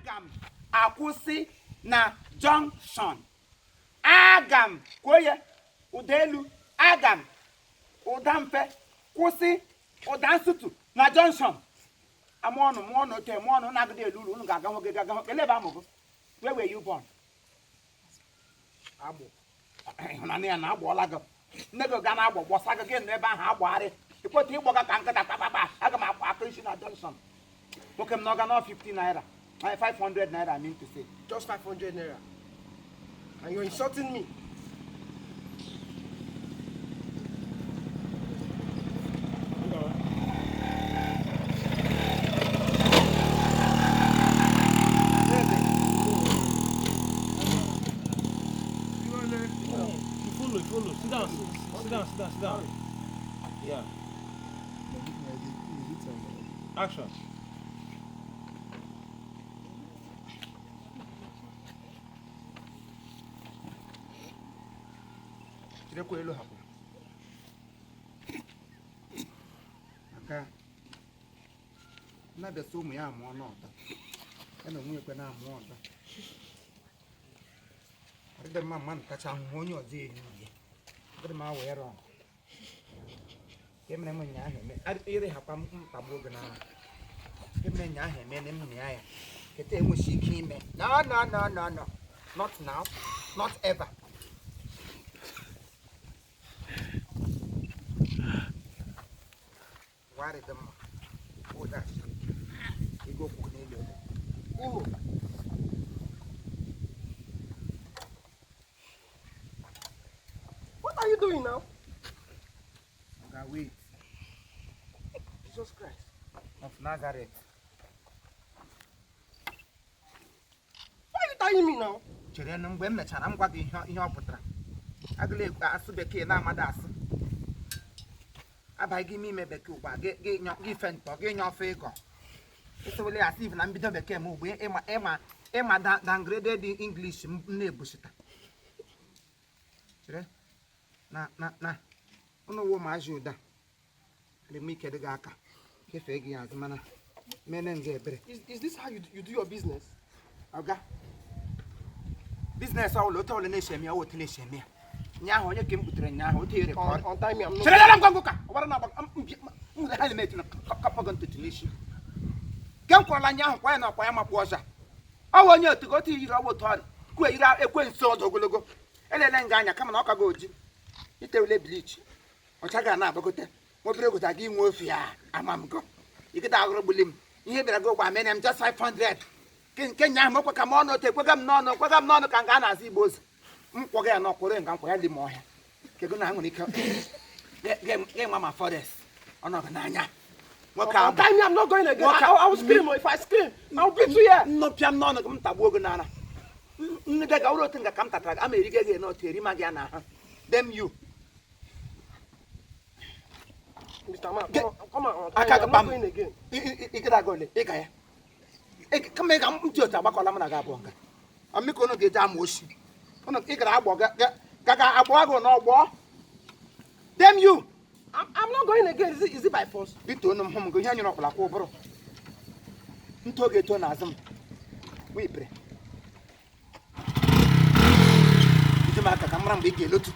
Agam akwụsị na junction. Agam koye udelu agam udampe kwụsị udansutu na junction. Amono te mono na gede lulu unu gaga ho keleba amogo. Where were you born? Agbo. Na ne na agbo lago. Nego ga na agbo bosaga ge n'ebe ahụ agbari. Ikwote igbo ga ka nkata papa. Aga m akwa akrishi na junction. Okay, I'm not gonna 50 naira. 500 naira, I mean to say. Just 500 naira. And you're insulting me. Follow. Sit down. Yeah. Action. Elu hapụ aka na besa ụmụ ya amụọ n'ọta ya na onwe ekwe na amụọ ọta adịdị mma mmadụ kacha ahụhụ onye ọzọ enyi ya adịdị mma wee rọọ emere m nyaahụ eme ire hapa mkpagbu oge na emere nyaahụ eme na mmiri ya keta enwechi ike ime no not now not ever. Worry them. Oh, that's you go for Imo. What are you doing now? Okay, wait. Jesus Christ Of Nazareth. Why are you tying me now? Chere na mgbe m mechara m gwa gị ihe ọ pụtara. Agụla asụ bekee na amada asụ. Abaghị gị ime bekee ugbu a gị fe ntọ gị nye ofe ịkọ. Esewele ya Steve na mbido bekee m ugbu ịma downgraded English m na-ebuchita. Chere na ụnụ wo ma ajụ ụda. Adị m ike dị gị aka. Kefee gị azụ mana mene nge ebere. Is this how you do your business? Oga. Business all otu ole na-esheme ya otu na-esheme ya. Nyaahụ onye ke m butere nyaahụ otu ere kọrọ. On time I'm not. Chere na ngwa ka. Ọbara na helmet na kapago ntutu n'isi. Ke m kwọrọla nyaahụ kwa ya na ọkwa ya makpu ọja. Ọ bụ onye otu otu yiri ọgwụ tọrị. Kwe yiri ekwe nso ọdụ ogologo. Elele nga anya kama na ọ ka go oji. Itewele bleach. Ọcha ga na abagote. Mobere gota gị nwe ofi ya amamgo. Ikita agụrụ gbulim. Ihe bịara go gba menem just 500. Nke nyaahụ mokwe ka m ọnụ te kwega m n'ọnụ ka nga na-azụ Igbo ozi. Mkpọga ya n'ọkwụrụ nga mkpọ ya dị m ọhịa kego na nwere ike ga-enwe ma forest ọnọdụ n'anya nwoke On time I'm not going again. I will scream. If I scream, I'll beat you here. nnọpịa m n'ọnụ m tagbuo oge n'ara nne gị ga ụlọ otu nga ka m tatara ama erige gị n'otu eri ma gị na ha dem you Mr. Man, come on. aka I'm not going again. ịgara aga ole ịga ya kama ị ga ntị otu agbakọla m na gị abụọ nga ọmịka ụnụ ga-eji ama oshi ụnụ ị gara agbọ gaga agbọ agụ n'ọgbọ dem you I'm not going again. Is it by force? bito onu m hụ m go ihe nyere ọkpụla kwa ụbụrụ ntụ oge eto n'azụ m wipere iji m aka ka m mara mgbe ị ga-elotu